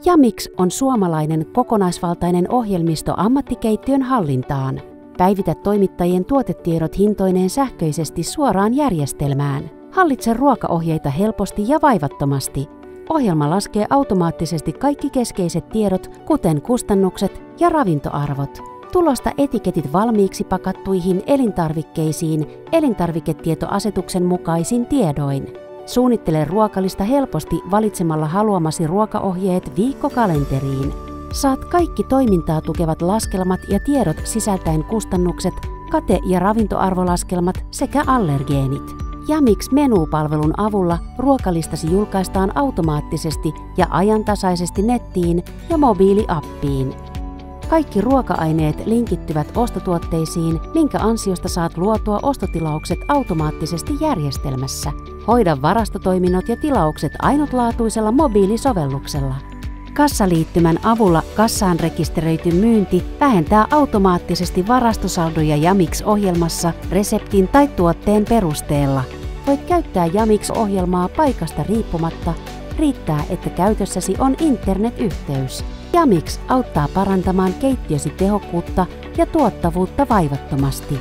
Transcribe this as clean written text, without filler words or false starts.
Jamix on suomalainen kokonaisvaltainen ohjelmisto ammattikeittiön hallintaan. Päivitä toimittajien tuotetiedot hintoineen sähköisesti suoraan järjestelmään. Hallitse ruokaohjeita helposti ja vaivattomasti. Ohjelma laskee automaattisesti kaikki keskeiset tiedot, kuten kustannukset ja ravintoarvot. Tulosta etiketit valmiiksi pakattuihin elintarvikkeisiin elintarviketietoasetuksen mukaisin tiedoin. Suunnittele ruokalista helposti valitsemalla haluamasi ruokaohjeet viikkokalenteriin. Saat kaikki toimintaa tukevat laskelmat ja tiedot sisältäen kustannukset, kate- ja ravintoarvolaskelmat sekä allergeenit. Jamix-menupalvelun avulla ruokalistasi julkaistaan automaattisesti ja ajantasaisesti nettiin ja mobiiliappiin. Kaikki ruoka-aineet linkittyvät ostotuotteisiin, minkä ansiosta saat luotua ostotilaukset automaattisesti järjestelmässä. Hoida varastotoiminnot ja tilaukset ainutlaatuisella mobiilisovelluksella. Kassaliittymän avulla kassaan rekisteröity myynti vähentää automaattisesti varastosaldoja Jamix-ohjelmassa reseptin tai tuotteen perusteella. Voit käyttää Jamix-ohjelmaa paikasta riippumatta, riittää, että käytössäsi on internetyhteys. Jamix auttaa parantamaan keittiösi tehokkuutta ja tuottavuutta vaivattomasti.